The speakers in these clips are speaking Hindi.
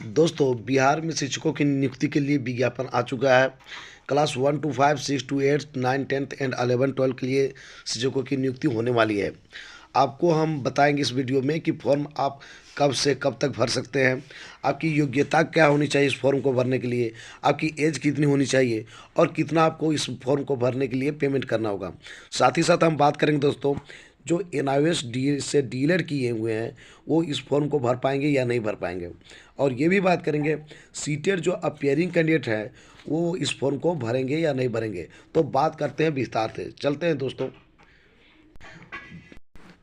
दोस्तों, बिहार में शिक्षकों की नियुक्ति के लिए विज्ञापन आ चुका है। Class 1 to 5, 6 to 8, 9, 10th and 11, 12 के लिए शिक्षकों की नियुक्ति होने वाली है। आपको हम बताएंगे इस वीडियो में कि फॉर्म आप कब से कब तक भर सकते हैं, आपकी योग्यता क्या होनी चाहिए इस फॉर्म को भरने के लिए, आपकी एज कितनी होनी चाहिए और कितना आपको इस फॉर्म को भरने के लिए पेमेंट करना होगा। साथ ही साथ हम बात करेंगे दोस्तों, जो NIOS डी से डीलर किए हुए हैं वो इस फॉर्म को भर पाएंगे या नहीं भर पाएंगे। और ये भी बात करेंगे सीटेड जो अपियरिंग कैंडिडेट है वो इस फॉर्म को भरेंगे या नहीं भरेंगे। तो बात करते हैं विस्तार से, चलते हैं दोस्तों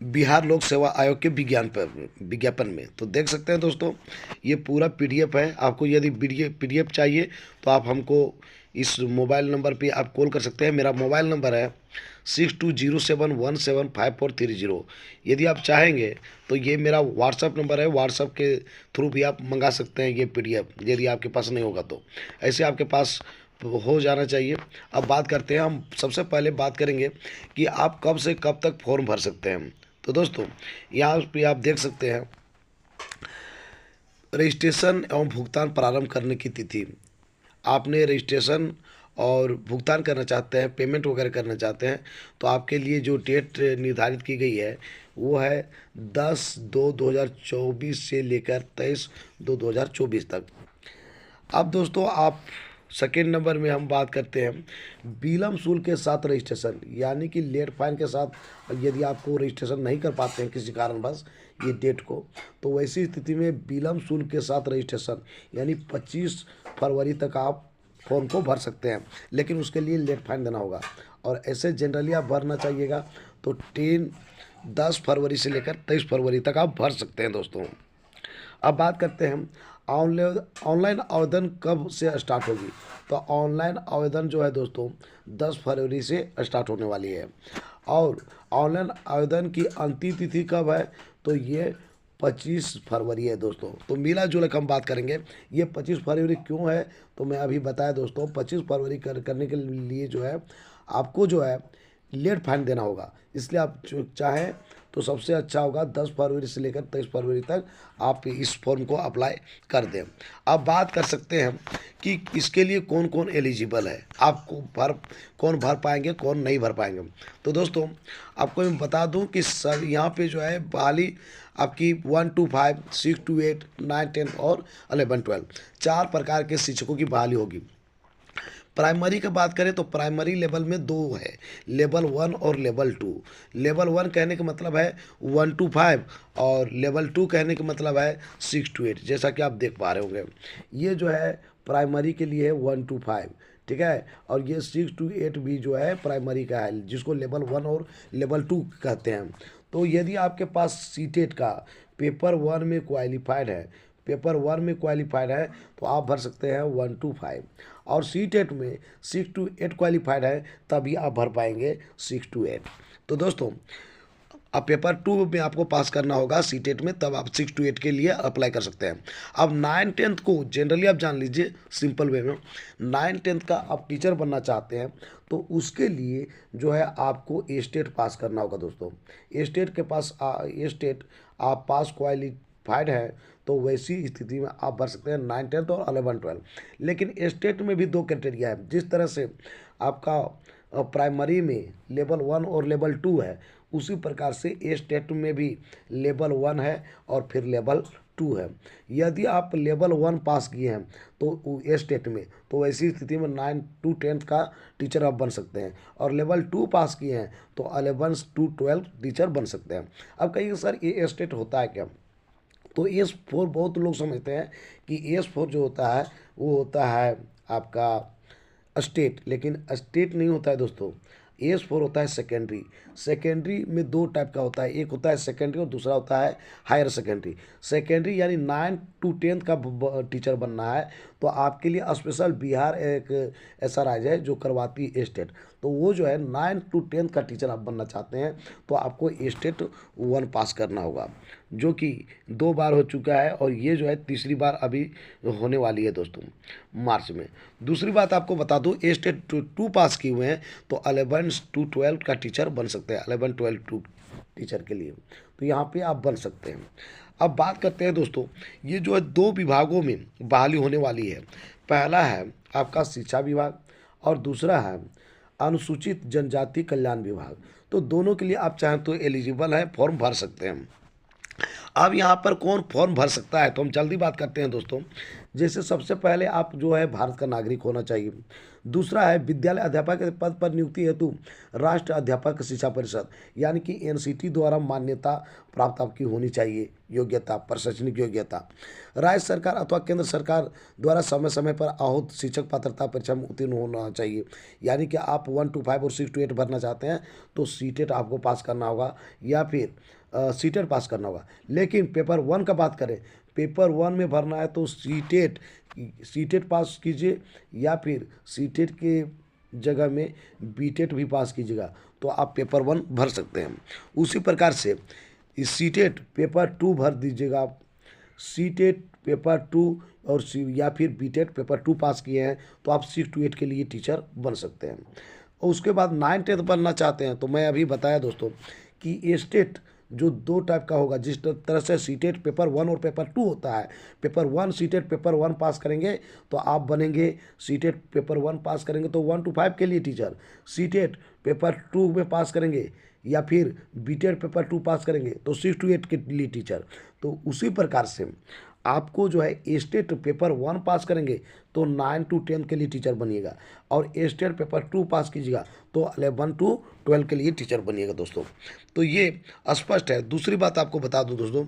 बिहार लोक सेवा आयोग के विज्ञापन में। तो देख सकते हैं दोस्तों, ये पूरा PDF है। आपको यदि PDF चाहिए तो आप हमको इस मोबाइल नंबर पे आप कॉल कर सकते हैं। मेरा मोबाइल नंबर है 6207175430। यदि आप चाहेंगे तो ये मेरा व्हाट्सअप नंबर है, व्हाट्सअप के थ्रू भी आप मंगा सकते हैं ये PDF, यदि आपके पास नहीं होगा तो। ऐसे आपके पास हो जाना चाहिए। अब बात करते हैं, हम सबसे पहले बात करेंगे कि आप कब से कब तक फॉर्म भर सकते हैं। तो दोस्तों, यहाँ पे आप देख सकते हैं रजिस्ट्रेशन एवं भुगतान प्रारंभ करने की तिथि। आपने रजिस्ट्रेशन और भुगतान करना चाहते हैं, पेमेंट वगैरह करना चाहते हैं, तो आपके लिए जो डेट निर्धारित की गई है वो है 10/2/2024 से लेकर 23/2/2024 तक। अब दोस्तों, आप सेकेंड नंबर में हम बात करते हैं विलम्ब शुल्क के साथ रजिस्ट्रेशन, यानी कि लेट फाइन के साथ यदि आपको रजिस्ट्रेशन नहीं कर पाते हैं किसी कारणवश ये डेट को, तो वैसी स्थिति में विलम्ब शुल्क के साथ रजिस्ट्रेशन यानी 25 फरवरी तक आप फॉर्म को भर सकते हैं, लेकिन उसके लिए लेट फाइन देना होगा। और ऐसे जनरली आप भरना चाहिएगा तो 10 फरवरी से लेकर 23 फरवरी तक आप भर सकते हैं दोस्तों। अब बात करते हैं ऑनलाइन आवेदन कब से स्टार्ट होगी। तो ऑनलाइन आवेदन जो है दोस्तों 10 फरवरी से स्टार्ट होने वाली है। और ऑनलाइन आवेदन की अंतिम तिथि कब है, तो ये 25 फरवरी है दोस्तों। तो मिला जुला हम बात करेंगे ये 25 फरवरी क्यों है, तो मैं अभी बताया दोस्तों। 25 फरवरी करने के लिए जो है आपको जो है लेट फाइन देना होगा, इसलिए आप जो चाहें तो सबसे अच्छा होगा 10 फरवरी से लेकर 23 फरवरी तक आप इस फॉर्म को अप्लाई कर दें। अब बात कर सकते हैं कि इसके लिए कौन कौन एलिजिबल है, आपको कौन भर पाएंगे कौन नहीं भर पाएंगे। तो दोस्तों, आपको मैं बता दूं कि सब यहाँ पे जो है बहाली आपकी 1 to 5, 6 to 8, 9, 10 और 11, 12 4 प्रकार के शिक्षकों की बहाली होगी। प्राइमरी की बात करें तो प्राइमरी लेवल में दो है, लेवल 1 और लेवल 2। लेवल 1 कहने का मतलब है 1 to 5 और लेवल 2 कहने का मतलब है 6 to 8। जैसा कि आप देख पा रहे होंगे ये जो है प्राइमरी के लिए है 1 to 5, ठीक है। और ये 6 to 8 भी जो है प्राइमरी का है, जिसको लेवल 1 और लेवल 2 कहते हैं। तो यदि आपके पास सीटेट का पेपर 1 में क्वालिफाइड है, पेपर 1 में क्वालिफाइड है तो आप भर सकते हैं 1 to 5। और सीटेट में 6 to 8 क्वालिफाइड है तभी आप भर पाएंगे 6 to 8। तो दोस्तों, अब पेपर 2 में आपको पास करना होगा सीटेट में, तब आप 6 to 8 के लिए अप्लाई कर सकते हैं। अब 9, 10th को जनरली आप जान लीजिए सिंपल वे में, 9, 10th का आप टीचर बनना चाहते हैं तो उसके लिए जो है आपको स्टेट पास करना होगा दोस्तों। स्टेट के पास स्टेट आप पास क्वालिफाइड है तो वैसी स्थिति में आप भर सकते हैं 9, 10th और 11, 12। लेकिन स्टेट में भी दो क्राइटेरिया है। जिस तरह से आपका प्राइमरी में लेवल 1 और लेवल 2 है, उसी प्रकार से स्टेट में भी लेवल 1 है और फिर लेवल 2 है। यदि आप लेवल 1 पास किए हैं तो स्टेट में, तो वैसी स्थिति में 9 to 10 का टीचर आप बन सकते हैं। और लेवल 2 पास किए हैं तो 11 to 12 टीचर बन सकते हैं। अब कहिए सर ये स्टेट होता है क्या, तो S4 बहुत लोग समझते हैं कि S4 जो होता है वो होता है आपका स्टेट, लेकिन स्टेट नहीं होता है दोस्तों। S4 होता है सेकेंडरी। सेकेंडरी में दो टाइप का होता है, एक होता है सेकेंडरी और दूसरा होता है हायर सेकेंडरी। सेकेंडरी यानी 9 to 10 का टीचर बनना है तो आपके लिए स्पेशल बिहार एक ऐसा राज्य है जो करवाती है स्टेट। तो वो जो है 9 to 10 का टीचर आप बनना चाहते हैं तो आपको स्टेट 1 पास करना होगा, जो कि 2 बार हो चुका है और ये जो है तीसरी बार अभी होने वाली है दोस्तों मार्च में। दूसरी बात आपको बता दूं, स्टेट 2 पास किए हुए हैं तो 11 to 12 का टीचर बन सकते हैं, 11, 12 2 टीचर के लिए, तो यहाँ पे आप बन सकते हैं। अब बात करते हैं दोस्तों, ये जो है 2 विभागों में बहाली होने वाली है। पहला है आपका शिक्षा विभाग और दूसरा है अनुसूचित जनजाति कल्याण विभाग। तो दोनों के लिए आप चाहें तो एलिजिबल हैं, फॉर्म भर सकते हैं। अब यहाँ पर कौन फॉर्म भर सकता है, तो हम जल्दी बात करते हैं दोस्तों। जैसे सबसे पहले आप जो है भारत का नागरिक होना चाहिए। दूसरा है विद्यालय अध्यापक के पद पर नियुक्ति हेतु राष्ट्रीय अध्यापक शिक्षा परिषद यानी कि एनसीटी द्वारा मान्यता प्राप्त आपकी होनी चाहिए योग्यता, प्रशासनिक योग्यता। राज्य सरकार अथवा केंद्र सरकार द्वारा समय समय पर आहूत शिक्षक पात्रता परीक्षा में उत्तीर्ण होना चाहिए। यानी कि आप 1 to 5 और 6 to 8 भरना चाहते हैं तो सीटेट आपको पास करना होगा या फिर सीटेट पास करना होगा। लेकिन पेपर 1 का बात करें, पेपर 1 में भरना है तो सीटेट पास कीजिए या फिर सीटेट के जगह में बीटेट भी पास कीजिएगा तो आप पेपर 1 भर सकते हैं। उसी प्रकार से इस सीटेट पेपर 2 भर दीजिएगा आप। सीटेट पेपर 2 और या फिर बीटेट पेपर 2 पास किए हैं तो आप 6 to 8 के लिए टीचर बन सकते हैं। और उसके बाद 9 10 बनना चाहते हैं तो मैं अभी बताया दोस्तों कि एस्टेट जो 2 टाइप का होगा। जिस तरह से सीटेट पेपर 1 और पेपर 2 होता है, पेपर 1 सीटेट पेपर 1 पास करेंगे तो आप बनेंगे, सीटेट पेपर 1 पास करेंगे तो 1 to 5 के लिए टीचर, सीटेट पेपर 2 में पास करेंगे या फिर बीटेट पेपर 2 पास करेंगे तो 6 to 8 के लिए टीचर। तो उसी प्रकार से आपको जो है एस्टेट पेपर 1 पास करेंगे तो 9 to 10 के लिए टीचर बनिएगा और एस्टेट पेपर 2 पास कीजिएगा तो 11 to 12 के लिए टीचर बनिएगा दोस्तों। तो ये स्पष्ट है। दूसरी बात आपको बता दूं दोस्तों,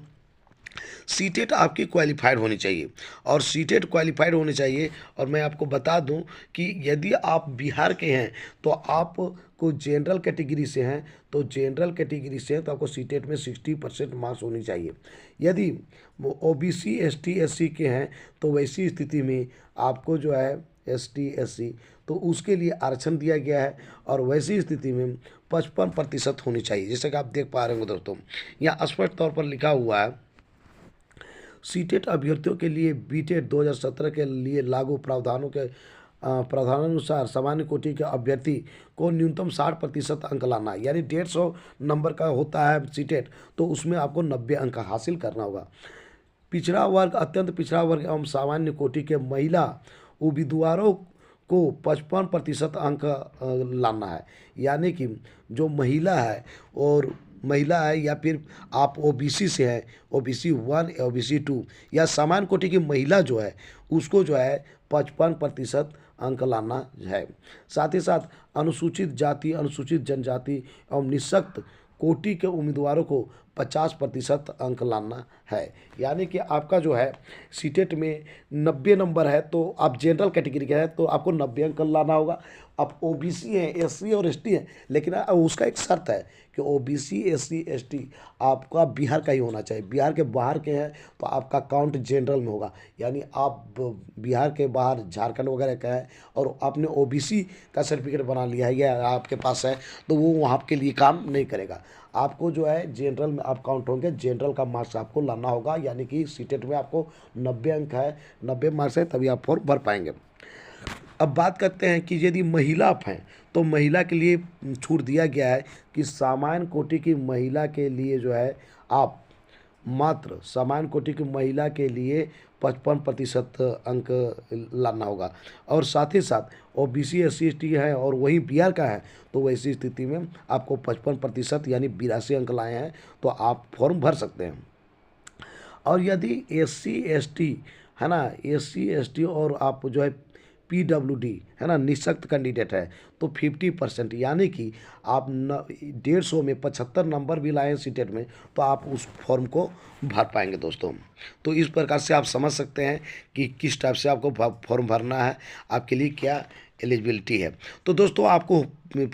सीटेट आपकी क्वालिफाइड होनी चाहिए और सीटेट क्वालिफाइड होनी चाहिए। और मैं आपको बता दूं कि यदि आप बिहार के हैं तो आप को जनरल कैटेगरी से हैं तो जनरल कैटेगरी से हैं तो आपको सीटेट में 60% मार्क्स होनी चाहिए। यदि वो ओबीसी एसटी एससी के हैं तो वैसी स्थिति में आपको जो है एसटी एससी तो उसके लिए आरक्षण दिया गया है और वैसी स्थिति में 55% होनी चाहिए। जैसे कि आप देख पा रहे होंगे दोस्तों, यहाँ स्पष्ट तौर पर लिखा हुआ है सीटेट अभ्यर्थियों के लिए बीटेट 2017 के लिए लागू प्रावधानों के प्रावधानानुसार सामान्य कोटि के अभ्यर्थी को न्यूनतम 60% अंक लाना है। यानी 150 नंबर का होता है सीटेट तो उसमें आपको 90 अंक हासिल करना होगा। पिछड़ा वर्ग, अत्यंत पिछड़ा वर्ग एवं सामान्य कोटि के महिला उम्मीदवारों को 55% अंक लाना है। यानी कि जो महिला है या फिर आप ओबीसी से हैं, ओबीसी 1 ओबीसी 2 या सामान्य कोटि की महिला जो है उसको जो है 55% अंक लाना है। साथ ही साथ अनुसूचित जाति, अनुसूचित जनजाति एवं निःशक्त कोटि के उम्मीदवारों को 50% अंक लाना है। यानी कि आपका जो है सीटेट में 90 नंबर है तो आप जनरल कैटेगरी के हैं तो आपको 90 अंक लाना होगा। आप ओबीसी हैं, एससी और एसटी हैं, लेकिन उसका एक शर्त है कि ओबीसी एससी एसटी आपका बिहार का ही होना चाहिए। बिहार के बाहर के हैं तो आपका काउंट जनरल में होगा। यानी आप बिहार के बाहर झारखंड वगैरह का है और आपने ओबीसी का सर्टिफिकेट बना लिया है या आपके पास है तो वो वहाँ के लिए काम नहीं करेगा। आपको जो है जनरल में आप काउंट होंगे, जनरल का मार्क्स आपको लाना होगा। यानी कि सीटेट में आपको 90 अंक है, 90 मार्क्स है तभी आप फॉर्म भर पाएंगे। अब बात करते हैं कि यदि महिला आप हैं तो महिला के लिए छूट दिया गया है कि सामान्य कोटि की महिला के लिए जो है आप मात्र सामान्य कोटि की महिला के लिए 55% अंक लाना होगा। और साथ ही साथ ओबीसी एससी एसटी है और वही बिहार का है तो वैसी स्थिति में आपको 55% यानी 82 अंक लाए हैं तो आप फॉर्म भर सकते हैं। और यदि एससी एसटी है ना, एससी एसटी और आप जो है पीडब्ल्यूडी है ना, निःशक्त कैंडिडेट है तो 50% यानी कि आप 150 में 75 नंबर भी लाएँ सीटेट में तो आप उस फॉर्म को भर पाएंगे दोस्तों। तो इस प्रकार से आप समझ सकते हैं कि किस टाइप से आपको फॉर्म भरना है, आपके लिए क्या एलिजिबिलिटी है। तो दोस्तों आपको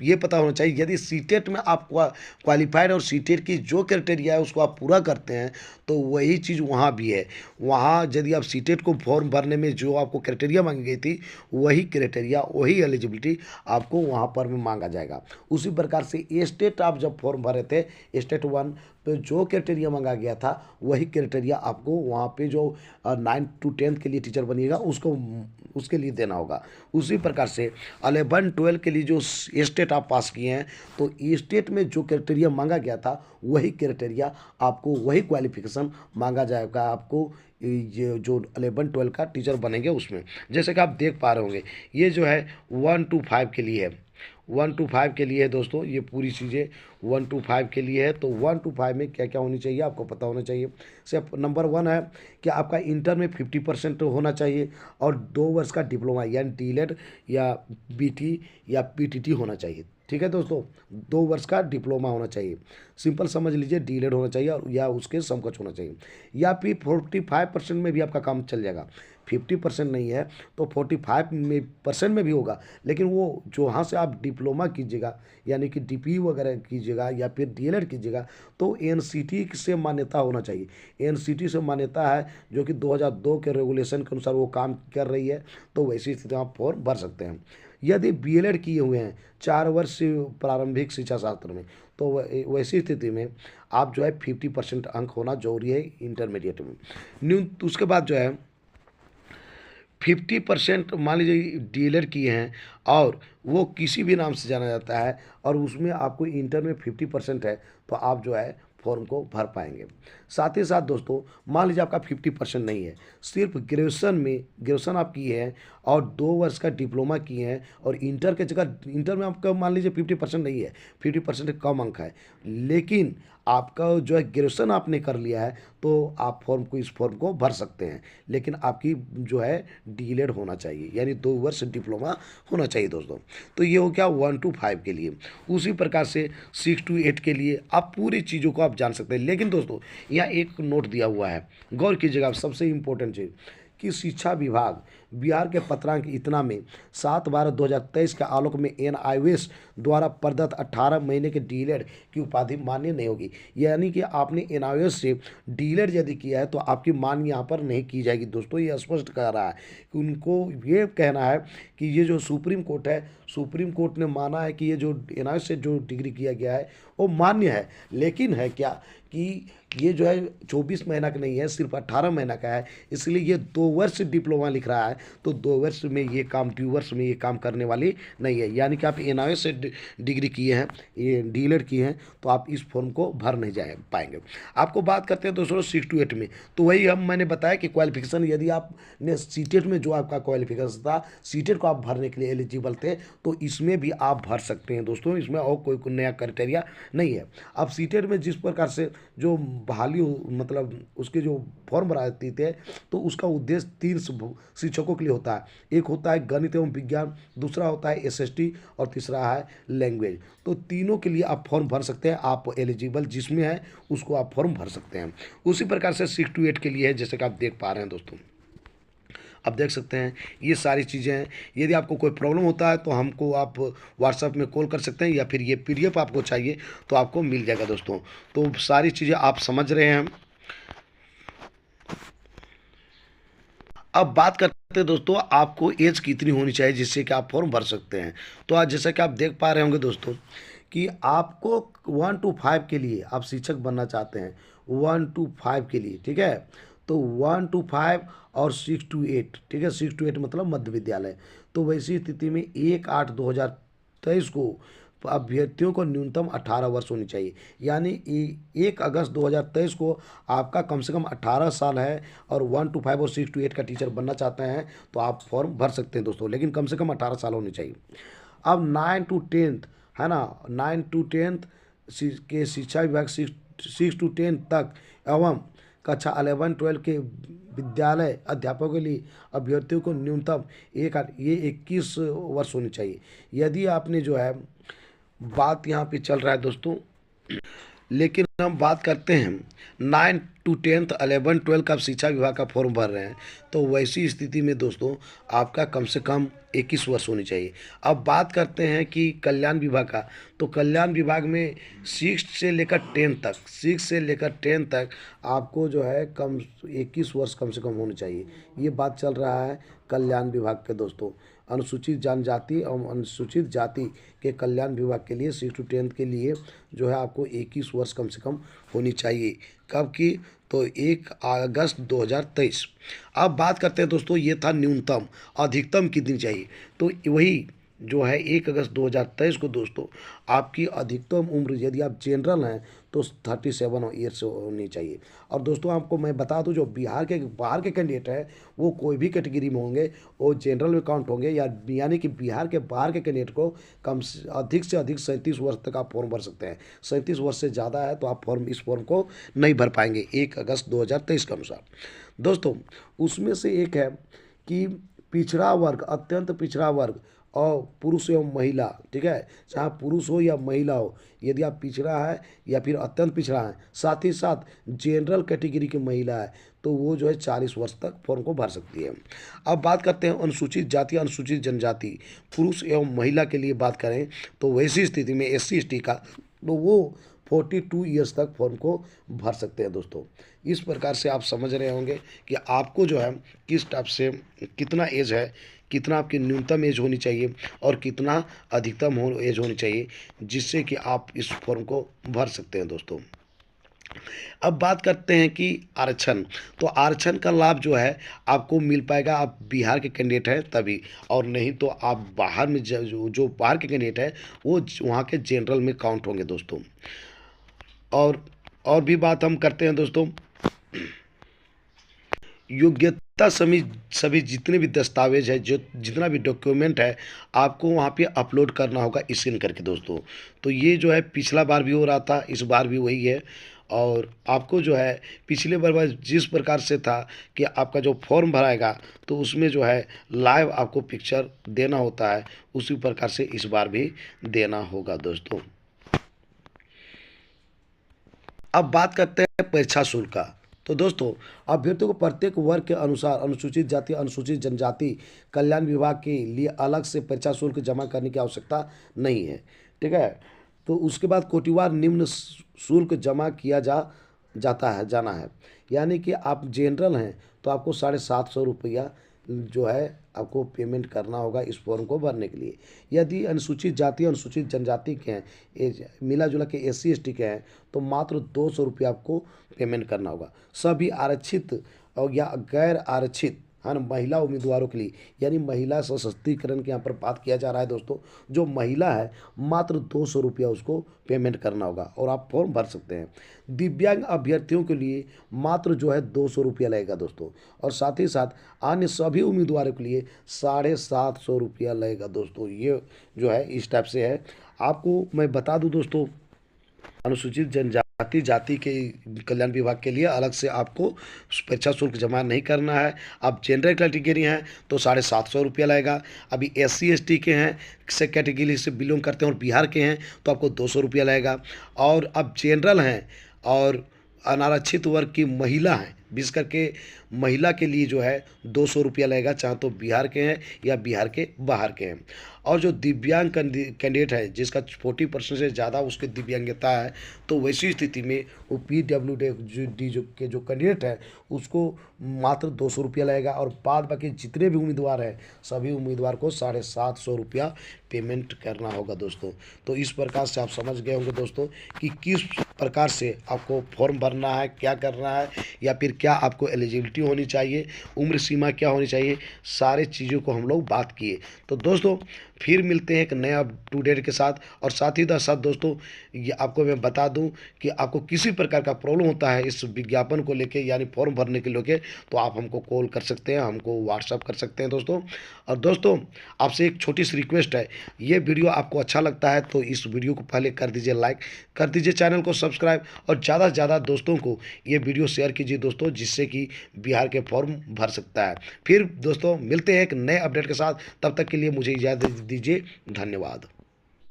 ये पता होना चाहिए यदि सीटेट में आप क्वालिफाइड और सीटेट की जो क्राइटेरिया है उसको आप पूरा करते हैं तो वही चीज़ वहाँ भी है। वहाँ यदि आप सीटेट को फॉर्म भरने में जो आपको क्राइटेरिया मांगी गई थी वही क्राइटेरिया वही एलिजिबिलिटी आपको वहाँ पर में मांगा जाएगा। उसी प्रकार से एस्टेट आप जब फॉर्म भरे थे एस्टेट 1 पे जो क्राइटेरिया मांगा गया था वही क्राइटेरिया आपको वहाँ पे जो 9 to 10 के लिए टीचर बनिएगा उसके लिए देना होगा। उसी प्रकार से 11 12 के लिए जो स्टेट आप पास किए हैं तो स्टेट में जो क्राइटेरिया मांगा गया था वही क्राइटेरिया आपको, वही क्वालिफिकेशन मांगा जाएगा आपको ये जो 11-12 का टीचर बनेंगे उसमें। जैसे कि आप देख पा रहे होंगे ये जो है 1 to 5 के लिए है, 1 to 5 के लिए है दोस्तों, ये पूरी चीज़ें 1 to 5 के लिए है। तो 1 to 5 में क्या क्या होनी चाहिए आपको पता होना चाहिए। सिर्फ नंबर 1 है कि आपका इंटर में 50% होना चाहिए और 2 वर्ष का डिप्लोमा यानी डीलेड या बीटी या पीटीटी होना चाहिए। ठीक है दोस्तों, 2 वर्ष का डिप्लोमा होना चाहिए, सिंपल समझ लीजिए डीलेड होना चाहिए और या उसके समकक्ष होना चाहिए, या फिर 45% में भी आपका काम चल जाएगा। 50% नहीं है तो 45% में भी होगा, लेकिन वो जो वहाँ से आप डिप्लोमा कीजिएगा यानी कि डीपी वगैरह कीजिएगा या फिर डीएलएड कीजिएगा तो एनसीटी से मान्यता होना चाहिए। एनसीटी से मान्यता है जो कि 2002 के रेगुलेशन के अनुसार वो काम कर रही है, तो वैसी स्थिति में आप फॉर्म भर सकते हैं। यदि बीएलएड किए हुए हैं 4 वर्ष प्रारंभिक शिक्षा शास्त्र में तो वैसी स्थिति में आप जो है 50% अंक होना जरूरी है इंटरमीडिएट में। उसके बाद जो है 50% मान लीजिए डीएलएड किए हैं और वो किसी भी नाम से जाना जाता है और उसमें आपको इंटर में 50% है तो आप जो है फॉर्म को भर पाएंगे। साथ ही साथ दोस्तों मान लीजिए आपका 50% नहीं है, सिर्फ ग्रेजुएशन आप किए हैं और 2 वर्ष का डिप्लोमा किए हैं और इंटर के जगह इंटर में आपका मान लीजिए 50% नहीं है, 50% कम अंक है, लेकिन आपका जो है ग्रेजुएशन आपने कर लिया है तो आप इस फॉर्म को भर सकते हैं, लेकिन आपकी जो है डीलेड होना चाहिए यानी 2 वर्ष डिप्लोमा होना चाहिए दोस्तों। तो ये हो गया 1 to 5 के लिए। उसी प्रकार से 6 to 8 के लिए आप पूरी चीज़ों को आप जान सकते हैं। लेकिन दोस्तों यहाँ एक नोट दिया हुआ है, गौर कीजिएगा, सबसे इम्पोर्टेंट चीज़ कि शिक्षा विभाग बिहार के पत्रांक इतना में 7/12/2023 के आलोक में एनआईओएस द्वारा प्रदत्त 18 महीने के डीलेड की उपाधि मान्य नहीं होगी। यानी कि आपने एनआईओएस से डीलेड यदि किया है तो आपकी मान्य यहाँ पर नहीं की जाएगी दोस्तों। ये स्पष्ट कर रहा है कि उनको ये कहना है कि ये जो सुप्रीम कोर्ट है, सुप्रीम कोर्ट ने माना है कि ये जो एनआईओएस से जो डिग्री किया गया है वो मान्य है, लेकिन है क्या कि ये जो है 24 महीना का नहीं है, सिर्फ 18 महीना का है, इसलिए ये 2 वर्ष डिप्लोमा लिख रहा है तो 2 वर्ष में ये काम 2 वर्ष में ये काम करने वाली नहीं है। यानी कि आप एनआईओएस से डिग्री किए हैं, ये डीलेड किए हैं तो आप इस फॉर्म को भर नहीं जा पाएंगे। आपको बात करते हैं दोस्तों 6 to 8 में, तो वही मैंने बताया कि क्वालिफिकेशन यदि आपने सीटेट में जो आपका क्वालिफिकेशन था सीटेट को आप भरने के लिए एलिजिबल थे तो इसमें भी आप भर सकते हैं दोस्तों। इसमें और कोई नया क्राइटेरिया नहीं है। अब सीटेट में जिस प्रकार से जो बहाली मतलब उसके जो फॉर्म भराती थे तो उसका उद्देश्य 3 शिक्षकों के लिए होता है। एक होता है गणित एवं विज्ञान, दूसरा होता है एसएसटी और तीसरा है लैंग्वेज। तो तीनों के लिए आप फॉर्म भर सकते हैं, आप एलिजिबल जिसमें है उसको आप फॉर्म भर सकते हैं। उसी प्रकार से 6 to 8 के लिए है, जैसे कि आप देख पा रहे हैं दोस्तों, आप देख सकते हैं ये सारी चीज़ें हैं। यदि आपको कोई प्रॉब्लम होता है तो हमको आप व्हाट्सएप में कॉल कर सकते हैं या फिर ये पीडीएफ आपको चाहिए तो आपको मिल जाएगा दोस्तों। तो सारी चीज़ें आप समझ रहे हैं। अब बात करते हैं दोस्तों आपको एज कितनी होनी चाहिए जिससे कि आप फॉर्म भर सकते हैं। तो आज जैसा कि आप देख पा रहे होंगे दोस्तों कि आपको 1 to 5 के लिए आप शिक्षक बनना चाहते हैं, 1 to 5 के लिए, ठीक है, तो 1 to 5 और 6 to 8, ठीक है, 6 to 8 मतलब मध्य विद्यालय। तो वैसी स्थिति में 1/8/2023 को अभ्यर्थियों को न्यूनतम 18 वर्ष होनी चाहिए। यानी 1 अगस्त 2023 को आपका कम से कम 18 साल है और 1 to 5 और 6 to 8 का टीचर बनना चाहते हैं तो आप फॉर्म भर सकते हैं दोस्तों, लेकिन कम से कम 18 साल होनी चाहिए। अब 9 to 10 है ना, 9 to 10 के शिक्षा विभाग 6 to 10 तक एवं कक्षा 11-12 के विद्यालय अध्यापकों के लिए अभ्यर्थियों को न्यूनतम 21 वर्ष होनी चाहिए। यदि आपने जो है बात यहाँ पे चल रहा है दोस्तों, लेकिन हम बात करते हैं 9 to 10 11-12 का शिक्षा विभाग का फॉर्म भर रहे हैं तो वैसी स्थिति में दोस्तों आपका कम से कम 21 वर्ष होनी चाहिए। अब बात करते हैं कि कल्याण विभाग का, तो कल्याण विभाग में 6 से लेकर 10 तक आपको जो है 21 वर्ष कम से कम होनी चाहिए। ये बात चल रहा है कल्याण विभाग के दोस्तों। अनुसूचित जनजाति एवं अनुसूचित जाति के कल्याण विभाग के लिए 6 to 10 के लिए जो है आपको 21 वर्ष कम से कम होनी चाहिए। कब की, तो 1 अगस्त 2023। अब बात करते हैं दोस्तों, ये था न्यूनतम, अधिकतम कितनी चाहिए, तो वही जो है 1 अगस्त 2023 को दोस्तों आपकी अधिकतम उम्र यदि आप जनरल हैं तो 37 ईयर्स होनी चाहिए। और दोस्तों आपको मैं बता दूं, जो बिहार के बाहर के कैंडिडेट हैं वो कोई भी कैटेगरी में होंगे, वो जनरल में काउंट होंगे, यानी कि बिहार के बाहर के कैंडिडेट को अधिक से अधिक 37 वर्ष तक आप फॉर्म भर सकते हैं। 37 वर्ष से ज़्यादा है तो आप इस फॉर्म को नहीं भर पाएंगे 1 अगस्त 2023 के अनुसार। दोस्तों उसमें से एक है कि पिछड़ा वर्ग, अत्यंत पिछड़ा वर्ग और पुरुष एवं महिला, ठीक है, चाहे पुरुष हो या महिला हो, यदि आप पिछड़ा है या फिर अत्यंत पिछड़ा है, साथ ही साथ जनरल कैटेगरी की महिला है, तो वो जो है 40 वर्ष तक फॉर्म को भर सकती है। अब बात करते हैं अनुसूचित जाति अनुसूचित जनजाति, पुरुष एवं महिला के लिए बात करें तो वैसी स्थिति में SC ST का तो वो 42 ईयर्स तक फॉर्म को भर सकते हैं दोस्तों। इस प्रकार से आप समझ रहे होंगे कि आपको जो है किस टाइप से कितना एज है, कितना आपकी न्यूनतम एज होनी चाहिए और कितना अधिकतम एज होनी चाहिए, जिससे कि आप इस फॉर्म को भर सकते हैं दोस्तों। अब बात करते हैं कि आरक्षण, तो आरक्षण का लाभ जो है आपको मिल पाएगा आप बिहार के कैंडिडेट हैं तभी, और नहीं तो आप बाहर में जो बाहर के कैंडिडेट हैं वो वहाँ के जनरल में काउंट होंगे दोस्तों। और भी बात हम करते हैं दोस्तों, योग्यता सभी जितने भी दस्तावेज है, जो जितना भी डॉक्यूमेंट है आपको वहाँ पे अपलोड करना होगा स्कैन करके दोस्तों। तो ये जो है पिछला बार भी हो रहा था, इस बार भी वही है। और आपको जो है पिछले बार जिस प्रकार से था कि आपका जो फॉर्म भराएगा तो उसमें जो है लाइव आपको पिक्चर देना होता है, उसी प्रकार से इस बार भी देना होगा दोस्तों। अब बात करते हैं परीक्षा शुल्क का। तो दोस्तों अभ्यर्थियों को प्रत्येक वर्ग के अनुसार अनुसूचित जाति अनुसूचित जनजाति कल्याण विभाग के लिए अलग से परीक्षा शुल्क जमा करने की आवश्यकता नहीं है, ठीक है। तो उसके बाद कोटिवार निम्न शुल्क जमा किया जाना है, यानी कि आप जनरल हैं तो आपको 750 रुपया जो है आपको पेमेंट करना होगा इस फॉर्म को भरने के लिए। यदि अनुसूचित जाति अनुसूचित जनजाति के हैं, मिला जुला के SC ST के हैं तो मात्र 200 रुपया आपको पेमेंट करना होगा। सभी आरक्षित और या गैर आरक्षित महिला उम्मीदवारों के लिए, यानी महिला सशक्तिकरण के यहाँ पर बात किया जा रहा है दोस्तों। जो महिला है मात्र 200 रुपया उसको पेमेंट करना होगा और आप फॉर्म भर सकते हैं। दिव्यांग अभ्यर्थियों के लिए मात्र जो है 200 रुपया लगेगा दोस्तों, और साथ ही साथ अन्य सभी उम्मीदवारों के लिए 750 रुपया लगेगा दोस्तों। ये जो है इस टाइप से है। आपको मैं बता दूं दोस्तों, अनुसूचित जनजाति जाति के कल्याण विभाग के लिए अलग से आपको परीक्षा शुल्क जमा नहीं करना है। आप जनरल कैटेगरी हैं तो 750 रुपया लगेगा। अभी SC ST के हैं से कैटेगरी से बिलोंग करते हैं और बिहार के हैं तो आपको 200 रुपया लगेगा। और अब जनरल हैं और अनारक्षित वर्ग की महिला हैं, विशेष करके महिला के लिए जो है 200 रुपया लगेगा, चाहे तो बिहार के हैं या बिहार के बाहर के हैं। और जो दिव्यांग कैंडिडेट है जिसका 40% से ज़्यादा उसके दिव्यांगता है, तो वैसी स्थिति में वो PWD जो कैंडिडेट है उसको मात्र 200 रुपया लगेगा। और बाद बाकी जितने भी उम्मीदवार हैं सभी उम्मीदवार को 750 रुपया पेमेंट करना होगा दोस्तों। तो इस प्रकार से आप समझ गए होंगे दोस्तों कि किस प्रकार से आपको फॉर्म भरना है, क्या करना है, या फिर क्या आपको एलिजिबिलिटी होनी चाहिए, उम्र सीमा क्या होनी चाहिए, सारे चीज़ों को हम लोग बात किए। तो दोस्तों फिर मिलते हैं एक नया अप टू डेट के साथ। और साथ ही साथ दोस्तों ये आपको मैं बता दूं कि आपको किसी प्रकार का प्रॉब्लम होता है इस विज्ञापन को लेके, यानी फॉर्म भरने के लेके, तो आप हमको कॉल कर सकते हैं, हमको व्हाट्सअप कर सकते हैं दोस्तों। और दोस्तों आपसे एक छोटी सी रिक्वेस्ट है, ये वीडियो आपको अच्छा लगता है तो इस वीडियो को पहले कर दीजिए लाइक, कर दीजिए चैनल को सब्सक्राइब, और ज़्यादा से ज़्यादा दोस्तों को ये वीडियो शेयर कीजिए दोस्तों, जिससे कि बिहार के फॉर्म भर सकता है। फिर दोस्तों मिलते हैं एक नए अपडेट के साथ, तब तक के लिए मुझे इजाज़त दीजिए। धन्यवाद।